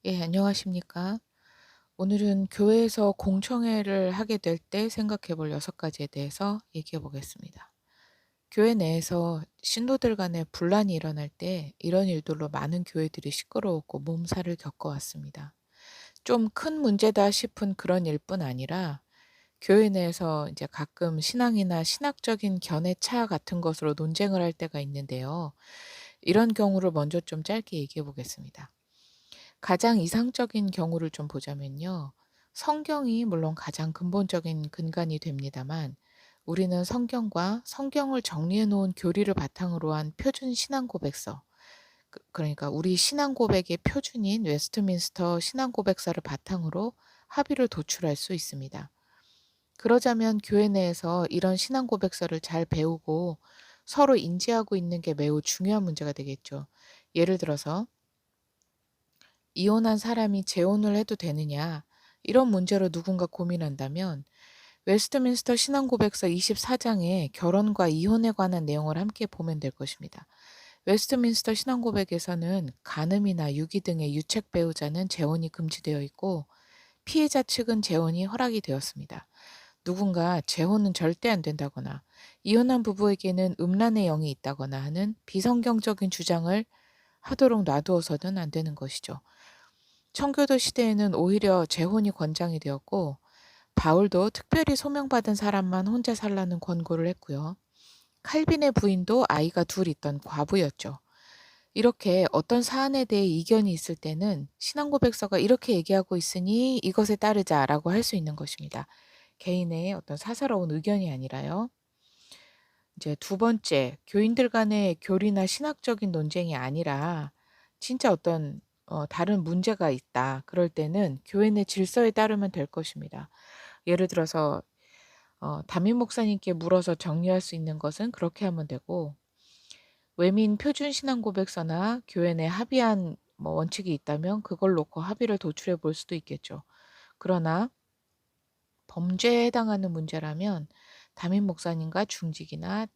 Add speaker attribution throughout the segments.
Speaker 1: 예, 안녕하십니까. 오늘은 교회에서 공청회를 하게 될 때 생각해 볼 6가지에 대해서 얘기해 보겠습니다. 교회 내에서 신도들 간에 분란이 일어날 때 이런 일들로 많은 교회들이 시끄러웠고 몸살을 겪어왔습니다. 좀 큰 문제다 싶은 그런 일뿐 아니라 교회 내에서 이제 가끔 신앙이나 신학적인 견해차 같은 것으로 논쟁을 할 때가 있는데요. 이런 경우를 먼저 좀 짧게 얘기해 보겠습니다. 가장 이상적인 경우를 좀 보자면요. 성경이 물론 가장 근본적인 근간이 됩니다만 우리는 성경과 성경을 정리해 놓은 교리를 바탕으로 한 표준 신앙 고백서, 그러니까 우리 신앙 고백의 표준인 웨스트민스터 신앙 고백서를 바탕으로 합의를 도출할 수 있습니다. 그러자면 교회 내에서 이런 신앙 고백서를 잘 배우고 서로 인지하고 있는 게 매우 중요한 문제가 되겠죠. 예를 들어서 이혼한 사람이 재혼을 해도 되느냐, 이런 문제로 누군가 고민한다면 웨스트민스터 신앙고백서 24장에 결혼과 이혼에 관한 내용을 함께 보면 될 것입니다. 웨스트민스터 신앙고백에서는 간음이나 유기 등의 유책 배우자는 재혼이 금지되어 있고 피해자 측은 재혼이 허락이 되었습니다. 누군가 재혼은 절대 안 된다거나 이혼한 부부에게는 음란의 영이 있다거나 하는 비성경적인 주장을 하도록 놔두어서는 안 되는 것이죠. 청교도 시대에는 오히려 재혼이 권장이 되었고 바울도 특별히 소명받은 사람만 혼자 살라는 권고를 했고요. 칼빈의 부인도 아이가 둘 있던 과부였죠. 이렇게 어떤 사안에 대해 이견이 있을 때는 신앙고백서가 이렇게 얘기하고 있으니 이것에 따르자라고 할 수 있는 것입니다. 개인의 어떤 사사로운 의견이 아니라요. 이제 두 번째, 교인들 간의 교리나 신학적인 논쟁이 아니라 진짜 어떤 다른 문제가 있다. 그럴 때는 교회 내 질서에 따르면 될 것입니다. 예를 들어서 담임 목사님께 물어서 정리할 수 있는 것은 그렇게 하면 되고, 외민 표준 신앙 고백서나 교회 내 합의한 원칙이 있다면 그걸 놓고 합의를 도출해 볼 수도 있겠죠. 그러나 범죄에 해당하는 문제라면 담임 목사님과 중직이나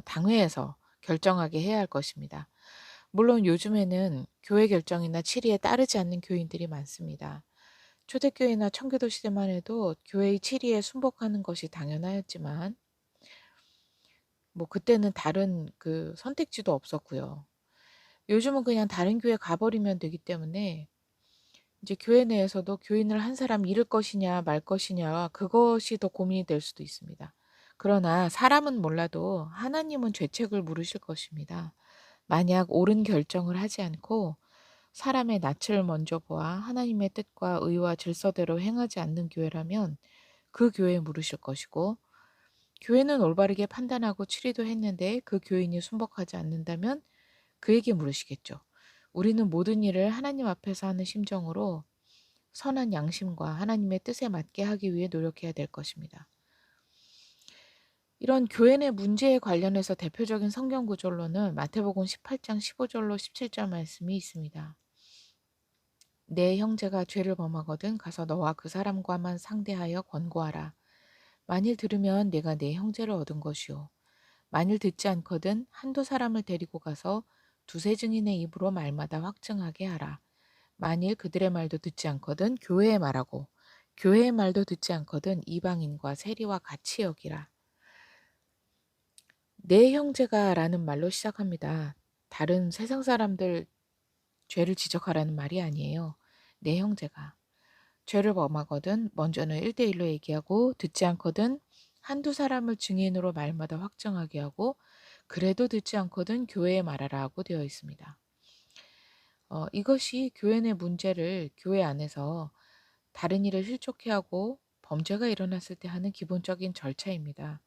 Speaker 1: 당회에서 결정하게 해야 할 것입니다. 물론 요즘에는 교회 결정이나 치리에 따르지 않는 교인들이 많습니다. 초대교회나 청교도 시대만 해도 교회의 치리에 순복하는 것이 당연하였지만 그때는 다른 그 선택지도 없었고요. 요즘은 그냥 다른 교회 가버리면 되기 때문에 이제 교회 내에서도 교인을 한 사람 잃을 것이냐 말 것이냐 그것이 더 고민이 될 수도 있습니다. 그러나 사람은 몰라도 하나님은 죄책을 물으실 것입니다. 만약 옳은 결정을 하지 않고 사람의 낯을 먼저 보아 하나님의 뜻과 의와 질서대로 행하지 않는 교회라면 그 교회에 물으실 것이고, 교회는 올바르게 판단하고 치리도 했는데 그 교인이 순복하지 않는다면 그에게 물으시겠죠. 우리는 모든 일을 하나님 앞에서 하는 심정으로 선한 양심과 하나님의 뜻에 맞게 하기 위해 노력해야 될 것입니다. 이런 교회 내 문제에 관련해서 대표적인 성경 구절로는 마태복음 18장 15절로 17절 말씀이 있습니다. 내 형제가 죄를 범하거든 가서 너와 그 사람과만 상대하여 권고하라. 만일 들으면 내가 내 형제를 얻은 것이요. 만일 듣지 않거든 한두 사람을 데리고 가서 두세 증인의 입으로 말마다 확증하게 하라. 만일 그들의 말도 듣지 않거든 교회의 말하고 교회의 말도 듣지 않거든 이방인과 세리와 같이 여기라. 내 형제가 라는 말로 시작합니다. 다른 세상 사람들 죄를 지적하라는 말이 아니에요. 내 형제가. 죄를 범하거든 먼저는 1대1로 얘기하고 듣지 않거든 한두 사람을 증인으로 말마다 확정하게 하고 그래도 듣지 않거든 교회에 말하라 하고 되어 있습니다. 이것이 교회 내 문제를 교회 안에서 다른 일을 실족해 하고 범죄가 일어났을 때 하는 기본적인 절차입니다.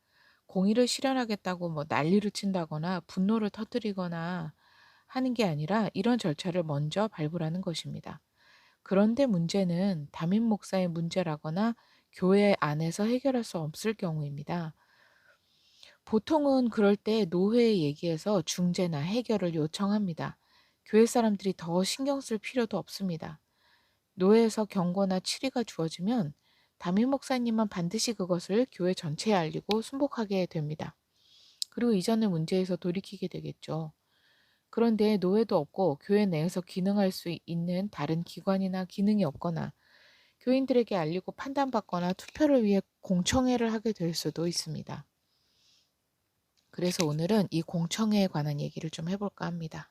Speaker 1: 공의를 실현하겠다고 난리를 친다거나 분노를 터뜨리거나 하는 게 아니라 이런 절차를 먼저 발부하는 것입니다. 그런데 문제는 담임 목사의 문제라거나 교회 안에서 해결할 수 없을 경우입니다. 보통은 그럴 때 노회에 얘기해서 중재나 해결을 요청합니다. 교회 사람들이 더 신경 쓸 필요도 없습니다. 노회에서 경고나 치리가 주어지면 담임 목사님은 반드시 그것을 교회 전체에 알리고 순복하게 됩니다. 그리고 이전의 문제에서 돌이키게 되겠죠. 그런데 노예도 없고 교회 내에서 기능할 수 있는 다른 기관이나 기능이 없거나 교인들에게 알리고 판단받거나 투표를 위해 공청회를 하게 될 수도 있습니다. 그래서 오늘은 이 공청회에 관한 얘기를 좀 해볼까 합니다.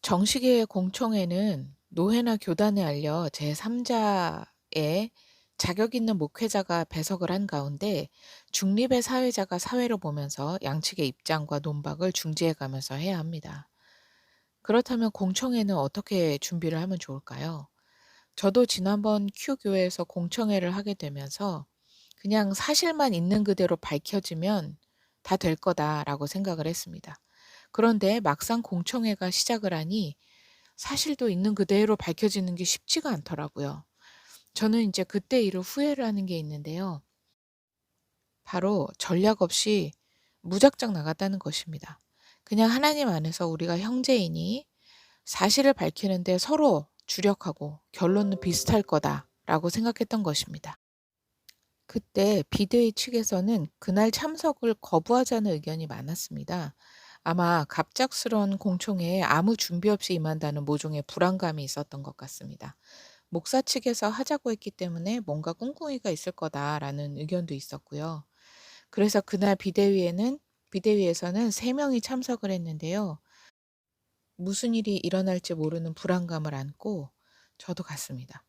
Speaker 1: 정식의 공청회는 노회나 교단에 알려 제3자의 자격 있는 목회자가 배석을 한 가운데 중립의 사회자가 사회를 보면서 양측의 입장과 논박을 중재해 가면서 해야 합니다. 그렇다면 공청회는 어떻게 준비를 하면 좋을까요? 저도 지난번 Q교회에서 공청회를 하게 되면서 그냥 사실만 있는 그대로 밝혀지면 다 될 거다라고 생각을 했습니다. 그런데 막상 공청회가 시작을 하니 사실도 있는 그대로 밝혀지는 게 쉽지가 않더라고요. 저는 이제 그때 이를 후회를 하는 게 있는데요. 바로 전략 없이 무작정 나갔다는 것입니다. 그냥 하나님 안에서 우리가 형제이니 사실을 밝히는데 서로 주력하고 결론은 비슷할 거다라고 생각했던 것입니다. 그때 비대위 측에서는 그날 참석을 거부하자는 의견이 많았습니다. 아마 갑작스러운 공청회에 아무 준비 없이 임한다는 모종의 불안감이 있었던 것 같습니다. 목사 측에서 하자고 했기 때문에 뭔가 꿍꿍이가 있을 거다라는 의견도 있었고요. 그래서 그날 비대위에서는 3명이 참석을 했는데요. 무슨 일이 일어날지 모르는 불안감을 안고 저도 갔습니다.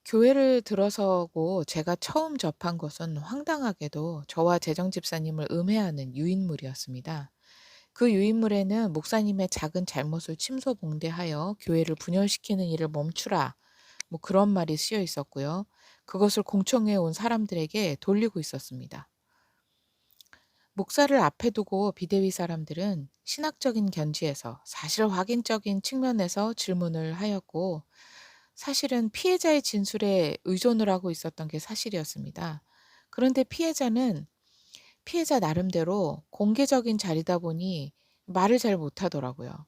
Speaker 1: 교회를 들어서고 제가 처음 접한 것은 황당하게도 저와 재정 집사님을 음해하는 유인물이었습니다. 그 유인물에는 목사님의 작은 잘못을 침소봉대하여 교회를 분열시키는 일을 멈추라, 뭐 그런 말이 쓰여 있었고요. 그것을 공청회에 온 사람들에게 돌리고 있었습니다. 목사를 앞에 두고 비대위 사람들은 신학적인 견지에서 사실 확인적인 측면에서 질문을 하였고, 사실은 피해자의 진술에 의존을 하고 있었던 게 사실이었습니다. 그런데 피해자는 피해자 나름대로 공개적인 자리다 보니 말을 잘 못하더라고요.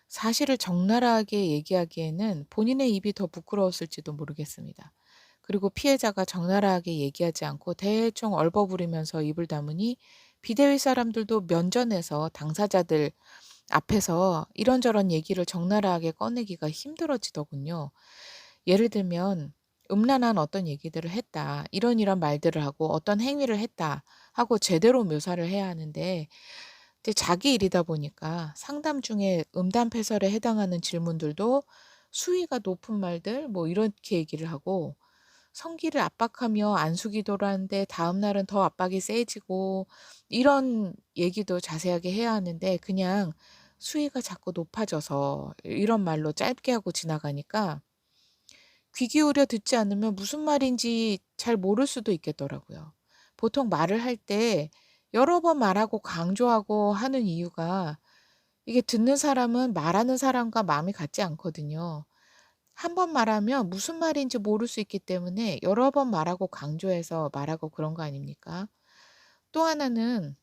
Speaker 1: 사실을 적나라하게 얘기하기에는 본인의 입이 더 부끄러웠을지도 모르겠습니다. 그리고 피해자가 적나라하게 얘기하지 않고 대충 얼버무리면서 입을 다무니 비대위 사람들도 면전에서 당사자들 앞에서 이런저런 얘기를 적나라하게 꺼내기가 힘들어지더군요. 예를 들면 음란한 어떤 얘기들을 했다, 이런 말들을 하고 어떤 행위를 했다 하고 제대로 묘사를 해야 하는데, 이제 자기 일이다 보니까 상담 중에 음담패설에 해당하는 질문들도 수위가 높은 말들 뭐 이렇게 얘기를 하고, 성기를 압박하며 안수기도를 하는데 다음 날은 더 압박이 세지고, 이런 얘기도 자세하게 해야 하는데 그냥 수위가 자꾸 높아져서 이런 말로 짧게 하고 지나가니까 귀 기울여 듣지 않으면 무슨 말인지 잘 모를 수도 있겠더라고요. 보통 말을 할 때 여러 번 말하고 강조하고 하는 이유가, 이게 듣는 사람은 말하는 사람과 마음이 같지 않거든요. 한 번 말하면 무슨 말인지 모를 수 있기 때문에 여러 번 말하고 강조해서 말하고 그런 거 아닙니까? 또 하나는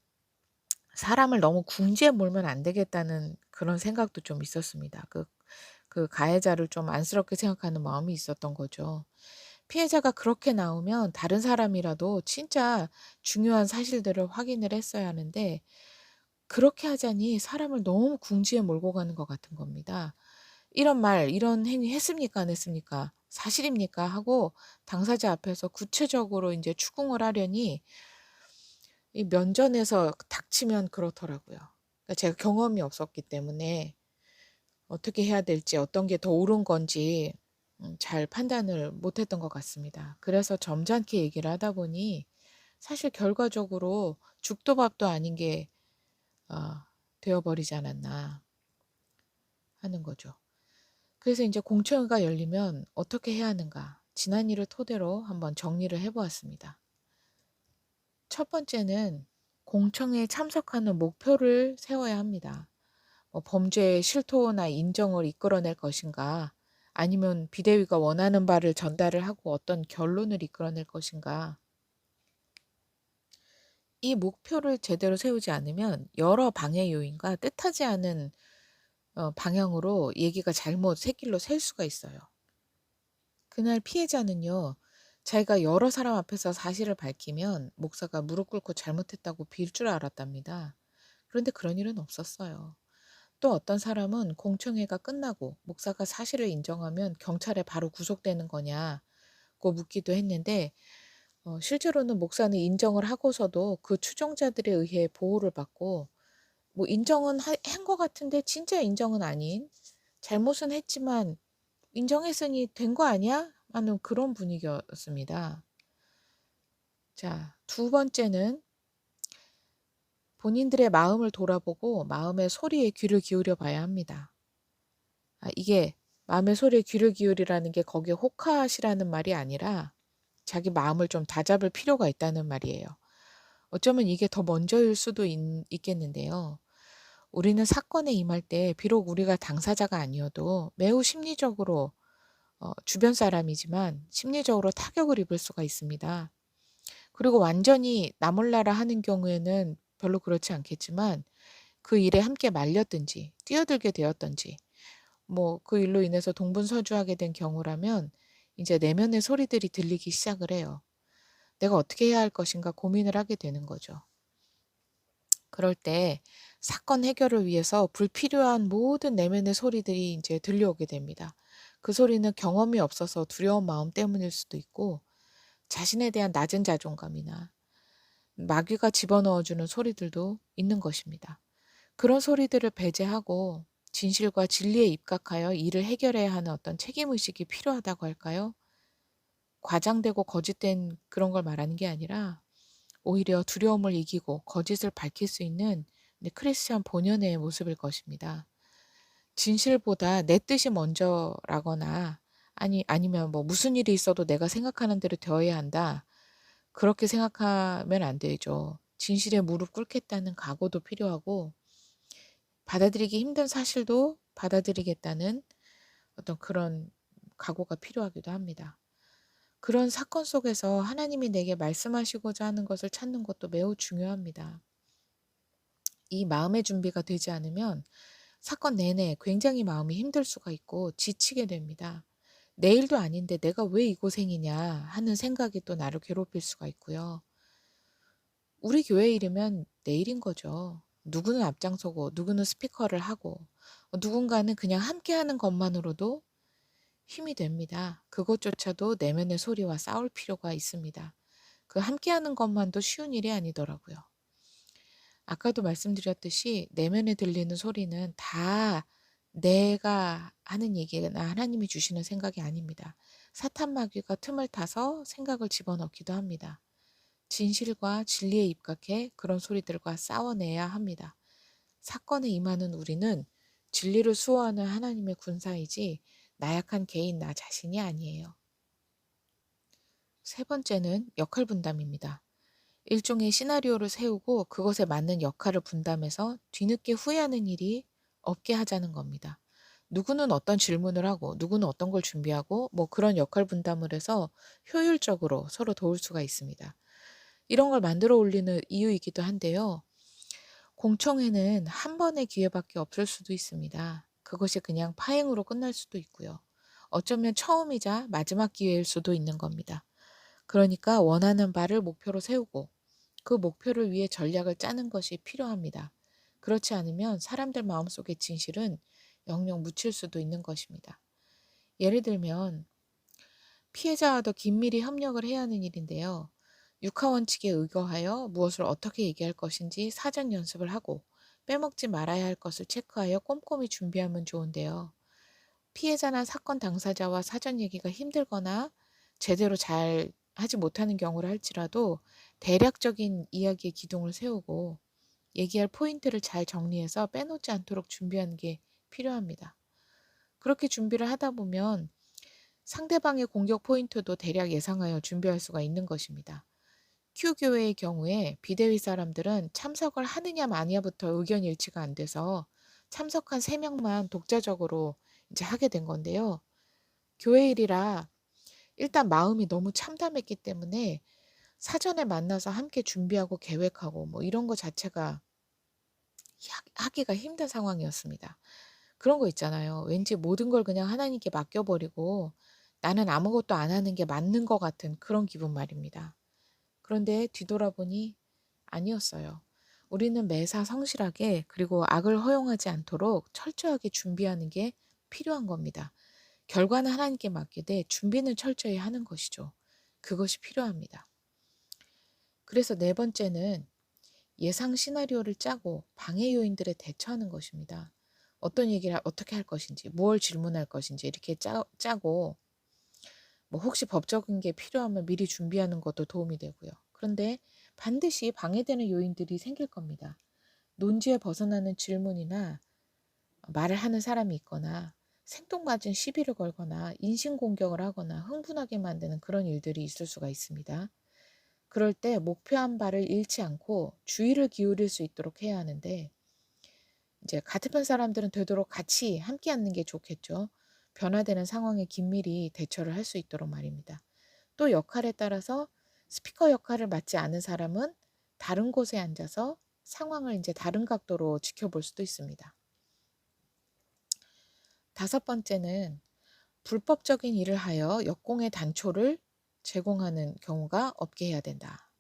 Speaker 1: 사람을 너무 궁지에 몰면 안 되겠다는 그런 생각도 좀 있었습니다. 그 가해자를 좀 안쓰럽게 생각하는 마음이 있었던 거죠. 피해자가 그렇게 나오면 다른 사람이라도 진짜 중요한 사실들을 확인을 했어야 하는데, 그렇게 하자니 사람을 너무 궁지에 몰고 가는 것 같은 겁니다. 이런 말, 이런 행위 했습니까? 안 했습니까? 사실입니까? 하고 당사자 앞에서 구체적으로 이제 추궁을 하려니 이 면전에서 닥치면 그렇더라고요. 그러니까 제가 경험이 없었기 때문에 어떻게 해야 될지, 어떤 게 더 옳은 건지 잘 판단을 못했던 것 같습니다. 그래서 점잖게 얘기를 하다 보니 사실 결과적으로 죽도 밥도 아닌 게 어, 되어버리지 않았나 하는 거죠. 그래서 이제 공청회가 열리면 어떻게 해야 하는가, 지난 일을 토대로 한번 정리를 해보았습니다. 첫 번째는 공청회에 참석하는 목표를 세워야 합니다. 범죄의 실토나 인정을 이끌어낼 것인가, 아니면 비대위가 원하는 바를 전달을 하고 어떤 결론을 이끌어낼 것인가. 이 목표를 제대로 세우지 않으면 여러 방해 요인과 뜻하지 않은 방향으로 얘기가 잘못 새길로 셀 수가 있어요. 그날 피해자는요, 자기가 여러 사람 앞에서 사실을 밝히면 목사가 무릎 꿇고 잘못했다고 빌 줄 알았답니다. 그런데 그런 일은 없었어요. 또 어떤 사람은 공청회가 끝나고 목사가 사실을 인정하면 경찰에 바로 구속되는 거냐고 묻기도 했는데 실제로는 목사는 인정을 하고서도 그 추종자들에 의해 보호를 받고 뭐 인정은 한 것 같은데 진짜 인정은 아닌 잘못은 했지만 인정했으니 된 거 아니야? 하는 그런 분위기였습니다. 자, 두 번째는 본인들의 마음을 돌아보고 마음의 소리에 귀를 기울여 봐야 합니다. 이게 마음의 소리에 귀를 기울이라는 게 거기에 혹하시라는 말이 아니라 자기 마음을 좀 다잡을 필요가 있다는 말이에요. 어쩌면 이게 더 먼저일 수도 있겠는데요. 우리는 사건에 임할 때 비록 우리가 당사자가 아니어도 매우 심리적으로 주변 사람이지만 심리적으로 타격을 입을 수가 있습니다. 그리고 완전히 나 몰라라 하는 경우에는 별로 그렇지 않겠지만 그 일에 함께 말렸든지 뛰어들게 되었든지 뭐 그 일로 인해서 동분서주하게 된 경우라면 이제 내면의 소리들이 들리기 시작을 해요. 내가 어떻게 해야 할 것인가 고민을 하게 되는 거죠. 그럴 때 사건 해결을 위해서 불필요한 모든 내면의 소리들이 이제 들려오게 됩니다. 그 소리는 경험이 없어서 두려운 마음 때문일 수도 있고 자신에 대한 낮은 자존감이나 마귀가 집어넣어주는 소리들도 있는 것입니다. 그런 소리들을 배제하고 진실과 진리에 입각하여 일을 해결해야 하는 어떤 책임의식이 필요하다고 할까요? 과장되고 거짓된 그런 걸 말하는 게 아니라 오히려 두려움을 이기고 거짓을 밝힐 수 있는 크리스찬 본연의 모습일 것입니다. 진실보다 내 뜻이 먼저라거나 아니면 뭐 무슨 일이 있어도 내가 생각하는 대로 되어야 한다. 그렇게 생각하면 안 되죠. 진실에 무릎 꿇겠다는 각오도 필요하고 받아들이기 힘든 사실도 받아들이겠다는 어떤 그런 각오가 필요하기도 합니다. 그런 사건 속에서 하나님이 내게 말씀하시고자 하는 것을 찾는 것도 매우 중요합니다. 이 마음의 준비가 되지 않으면 사건 내내 굉장히 마음이 힘들 수가 있고 지치게 됩니다. 내일도 아닌데 내가 왜 이 고생이냐 하는 생각이 또 나를 괴롭힐 수가 있고요. 우리 교회 일이면 내일인 거죠. 누구는 앞장서고 누구는 스피커를 하고 누군가는 그냥 함께하는 것만으로도 힘이 됩니다. 그것조차도 내면의 소리와 싸울 필요가 있습니다. 그 함께하는 것만도 쉬운 일이 아니더라고요. 아까도 말씀드렸듯이 내면에 들리는 소리는 다 내가 하는 얘기나 하나님이 주시는 생각이 아닙니다. 사탄 마귀가 틈을 타서 생각을 집어넣기도 합니다. 진실과 진리에 입각해 그런 소리들과 싸워내야 합니다. 사건에 임하는 우리는 진리를 수호하는 하나님의 군사이지 나약한 개인 나 자신이 아니에요. 세 번째는 역할 분담입니다. 일종의 시나리오를 세우고 그것에 맞는 역할을 분담해서 뒤늦게 후회하는 일이 없게 하자는 겁니다. 누구는 어떤 질문을 하고 누구는 어떤 걸 준비하고 뭐 그런 역할 분담을 해서 효율적으로 서로 도울 수가 있습니다. 이런 걸 만들어 올리는 이유이기도 한데요. 공청회는 한 번의 기회밖에 없을 수도 있습니다. 그것이 그냥 파행으로 끝날 수도 있고요. 어쩌면 처음이자 마지막 기회일 수도 있는 겁니다. 그러니까 원하는 바를 목표로 세우고 그 목표를 위해 전략을 짜는 것이 필요합니다. 그렇지 않으면 사람들 마음속의 진실은 영영 묻힐 수도 있는 것입니다. 예를 들면 피해자와 더 긴밀히 협력을 해야 하는 일인데요. 육하원칙에 의거하여 무엇을 어떻게 얘기할 것인지 사전 연습을 하고 빼먹지 말아야 할 것을 체크하여 꼼꼼히 준비하면 좋은데요. 피해자나 사건 당사자와 사전 얘기가 힘들거나 제대로 잘 하지 못하는 경우를 할지라도 대략적인 이야기의 기둥을 세우고 얘기할 포인트를 잘 정리해서 빼놓지 않도록 준비하는 게 필요합니다. 그렇게 준비를 하다 보면 상대방의 공격 포인트도 대략 예상하여 준비할 수가 있는 것입니다. Q교회의 경우에 비대위 사람들은 참석을 하느냐 마냐부터 의견 일치가 안 돼서 참석한 3명만 독자적으로 이제 하게 된 건데요. 교회 일이라 일단 마음이 너무 참담했기 때문에 사전에 만나서 함께 준비하고 계획하고 뭐 이런 거 자체가 하기가 힘든 상황이었습니다. 그런 거 있잖아요. 왠지 모든 걸 그냥 하나님께 맡겨버리고 나는 아무것도 안 하는 게 맞는 것 같은 그런 기분 말입니다. 그런데 뒤돌아보니 아니었어요. 우리는 매사 성실하게 그리고 악을 허용하지 않도록 철저하게 준비하는 게 필요한 겁니다. 결과는 하나님께 맡기되 준비는 철저히 하는 것이죠. 그것이 필요합니다. 그래서 네 번째는 예상 시나리오를 짜고 방해 요인들에 대처하는 것입니다. 어떤 얘기를 어떻게 할 것인지, 무엇을 질문할 것인지 이렇게 짜고 뭐 혹시 법적인 게 필요하면 미리 준비하는 것도 도움이 되고요. 그런데 반드시 방해되는 요인들이 생길 겁니다. 논지에 벗어나는 질문이나 말을 하는 사람이 있거나 생뚱맞은 시비를 걸거나 인신공격을 하거나 흥분하게 만드는 그런 일들이 있을 수가 있습니다. 그럴 때 목표한 바를 잃지 않고 주의를 기울일 수 있도록 해야 하는데 이제 같은 편 사람들은 되도록 같이 함께 하는 게 좋겠죠. 변화되는 상황에 긴밀히 대처를 할 수 있도록 말입니다. 또 역할에 따라서 스피커 역할을 맡지 않은 사람은 다른 곳에 앉아서 상황을 이제 다른 각도로 지켜볼 수도 있습니다. 다섯 번째는 불법적인 일을 하여 역공의 단초를 제공하는 경우가 없게 해야 된다.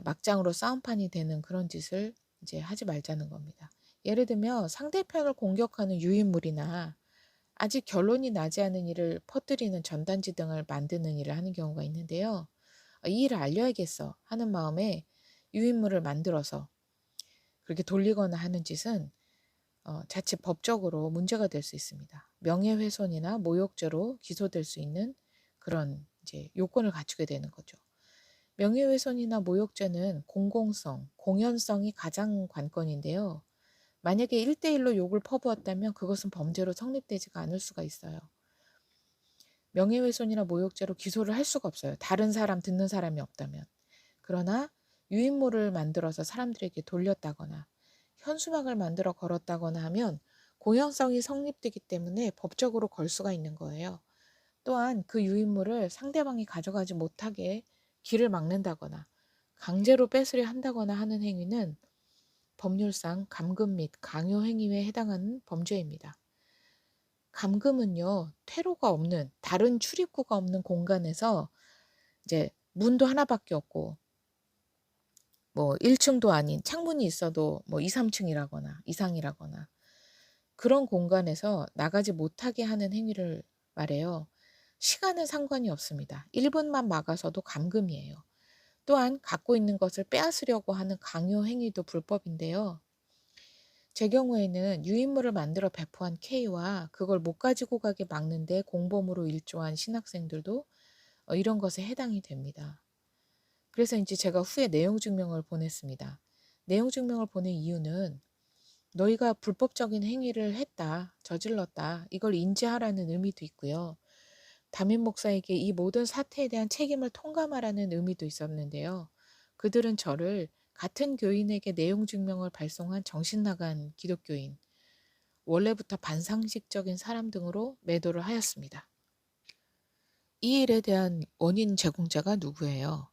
Speaker 1: 막장으로 싸움판이 되는 그런 짓을 이제 하지 말자는 겁니다. 예를 들면 상대편을 공격하는 유인물이나 아직 결론이 나지 않은 일을 퍼뜨리는 전단지 등을 만드는 일을 하는 경우가 있는데요. 이 일을 알려야겠어 하는 마음에 유인물을 만들어서 그렇게 돌리거나 하는 짓은 자칫 법적으로 문제가 될 수 있습니다. 명예훼손이나 모욕죄로 기소될 수 있는 그런 이제 요건을 갖추게 되는 거죠. 명예훼손이나 모욕죄는 공공성, 공연성이 가장 관건인데요. 만약에 1대1로 욕을 퍼부었다면 그것은 범죄로 성립되지가 않을 수가 있어요. 명예훼손이나 모욕죄로 기소를 할 수가 없어요. 다른 사람, 듣는 사람이 없다면. 그러나 유인물을 만들어서 사람들에게 돌렸다거나 현수막을 만들어 걸었다거나 하면 공연성이 성립되기 때문에 법적으로 걸 수가 있는 거예요. 또한 그 유인물을 상대방이 가져가지 못하게 길을 막는다거나 강제로 뺏으려 한다거나 하는 행위는 법률상 감금 및 강요 행위에 해당하는 범죄입니다. 감금은요, 퇴로가 없는 다른 출입구가 없는 공간에서 이제 문도 하나밖에 없고 뭐 1층도 아닌 창문이 있어도 뭐 2, 3층이라거나 이상이라거나 그런 공간에서 나가지 못하게 하는 행위를 말해요. 시간은 상관이 없습니다. 1분만 막아서도 감금이에요. 또한 갖고 있는 것을 빼앗으려고 하는 강요 행위도 불법인데요. 제 경우에는 유인물을 만들어 배포한 K와 그걸 못 가지고 가게 막는데 공범으로 일조한 신학생들도 이런 것에 해당이 됩니다. 그래서 이제 제가 후에 내용 증명을 보냈습니다. 내용 증명을 보낸 이유는 너희가 불법적인 행위를 했다, 저질렀다, 이걸 인지하라는 의미도 있고요. 담임 목사에게 이 모든 사태에 대한 책임을 통감하라는 의미도 있었는데요. 그들은 저를 같은 교인에게 내용 증명을 발송한 정신나간 기독교인, 원래부터 반상식적인 사람 등으로 매도를 하였습니다. 이 일에 대한 원인 제공자가 누구예요?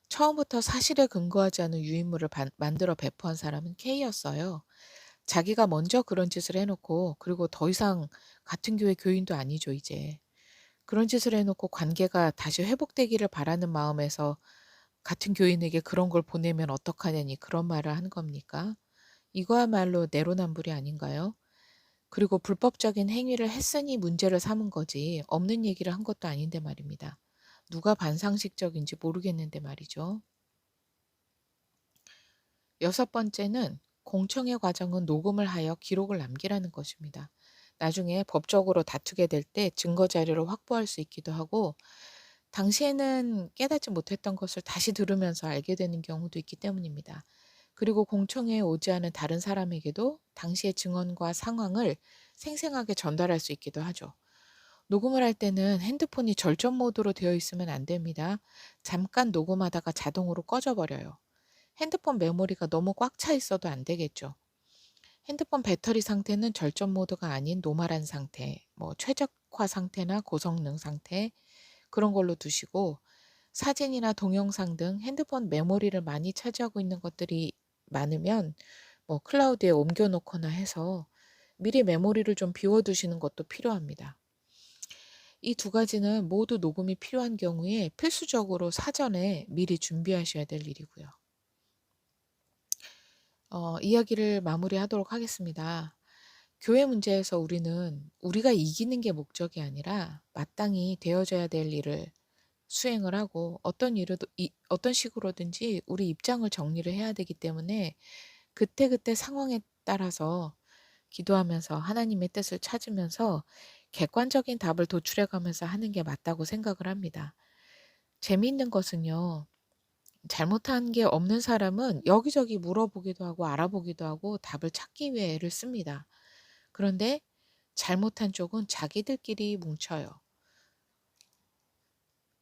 Speaker 1: 처음부터 사실에 근거하지 않은 유인물을 만들어 배포한 사람은 K였어요. 자기가 먼저 그런 짓을 해놓고 그리고 더 이상 같은 교회 교인도 아니죠, 이제. 그런 짓을 해놓고 관계가 다시 회복되기를 바라는 마음에서 같은 교인에게 그런 걸 보내면 어떡하냐니 그런 말을 한 겁니까? 이거야말로 내로남불이 아닌가요? 그리고 불법적인 행위를 했으니 문제를 삼은 거지 없는 얘기를 한 것도 아닌데 말입니다. 누가 반상식적인지 모르겠는데 말이죠. 여섯 번째는 공청회 과정은 녹음을 하여 기록을 남기라는 것입니다. 나중에 법적으로 다투게 될 때 증거 자료를 확보할 수 있기도 하고 당시에는 깨닫지 못했던 것을 다시 들으면서 알게 되는 경우도 있기 때문입니다. 그리고 공청회에 오지 않은 다른 사람에게도 당시의 증언과 상황을 생생하게 전달할 수 있기도 하죠. 녹음을 할 때는 핸드폰이 절전 모드로 되어 있으면 안 됩니다. 잠깐 녹음하다가 자동으로 꺼져버려요. 핸드폰 메모리가 너무 꽉 차 있어도 안 되겠죠. 핸드폰 배터리 상태는 절전 모드가 아닌 노멀한 상태, 뭐 최적화 상태나 고성능 상태 그런 걸로 두시고 사진이나 동영상 등 핸드폰 메모리를 많이 차지하고 있는 것들이 많으면 뭐 클라우드에 옮겨 놓거나 해서 미리 메모리를 좀 비워두시는 것도 필요합니다. 이 두 가지는 모두 녹음이 필요한 경우에 필수적으로 사전에 미리 준비하셔야 될 일이고요. 이야기를 마무리하도록 하겠습니다. 교회 문제에서 우리는 우리가 이기는 게 목적이 아니라 마땅히 되어져야 될 일을 수행을 하고 어떤 식으로든지 우리 입장을 정리를 해야 되기 때문에 그때그때 상황에 따라서 기도하면서 하나님의 뜻을 찾으면서 객관적인 답을 도출해 가면서 하는 게 맞다고 생각을 합니다. 재미있는 것은요. 잘못한 게 없는 사람은 여기저기 물어보기도 하고 알아보기도 하고 답을 찾기 위해 애를 씁니다. 그런데 잘못한 쪽은 자기들끼리 뭉쳐요.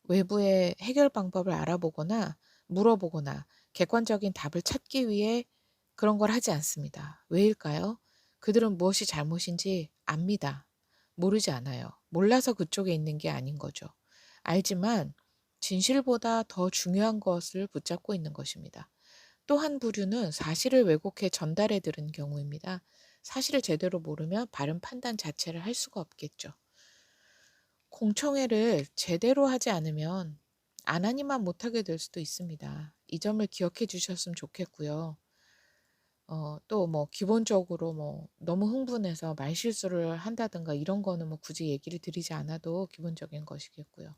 Speaker 1: 외부의 해결 방법을 알아보거나 물어보거나 객관적인 답을 찾기 위해 그런 걸 하지 않습니다. 왜일까요? 그들은 무엇이 잘못인지 압니다. 모르지 않아요. 몰라서 그쪽에 있는 게 아닌 거죠. 알지만 진실보다 더 중요한 것을 붙잡고 있는 것입니다. 또 한 부류는 사실을 왜곡해 전달해 들은 경우입니다. 사실을 제대로 모르면 바른 판단 자체를 할 수가 없겠죠. 공청회를 제대로 하지 않으면 안 하니만 못하게 될 수도 있습니다. 이 점을 기억해 주셨으면 좋겠고요. 또 뭐 기본적으로 뭐 너무 흥분해서 말실수를 한다든가 이런 거는 뭐 굳이 얘기를 드리지 않아도 기본적인 것이겠고요.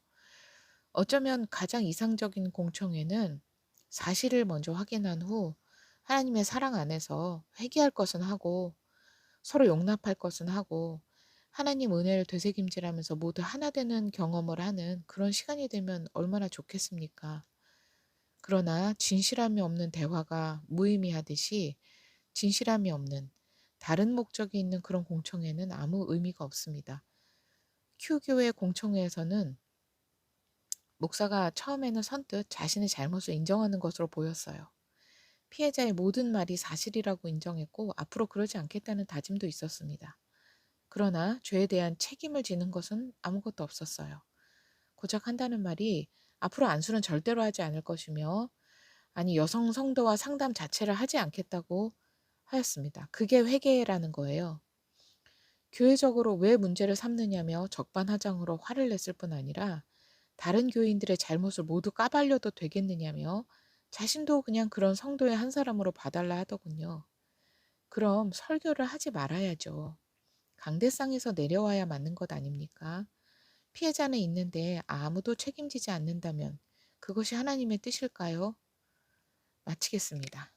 Speaker 1: 어쩌면 가장 이상적인 공청회는 사실을 먼저 확인한 후 하나님의 사랑 안에서 회개할 것은 하고 서로 용납할 것은 하고 하나님 은혜를 되새김질하면서 모두 하나 되는 경험을 하는 그런 시간이 되면 얼마나 좋겠습니까? 그러나 진실함이 없는 대화가 무의미하듯이 진실함이 없는 다른 목적이 있는 그런 공청회는 아무 의미가 없습니다. 큐교회 공청회에서는 목사가 처음에는 선뜻 자신의 잘못을 인정하는 것으로 보였어요. 피해자의 모든 말이 사실이라고 인정했고 앞으로 그러지 않겠다는 다짐도 있었습니다. 그러나 죄에 대한 책임을 지는 것은 아무것도 없었어요. 고작 한다는 말이 앞으로 안수는 절대로 하지 않을 것이며 아니 여성 성도와 상담 자체를 하지 않겠다고 하였습니다. 그게 회개라는 거예요. 교회적으로 왜 문제를 삼느냐며 적반하장으로 화를 냈을 뿐 아니라 다른 교인들의 잘못을 모두 까발려도 되겠느냐며 자신도 그냥 그런 성도의 한 사람으로 봐달라 하더군요. 그럼 설교를 하지 말아야죠. 강대상에서 내려와야 맞는 것 아닙니까? 피해자는 있는데 아무도 책임지지 않는다면 그것이 하나님의 뜻일까요? 마치겠습니다.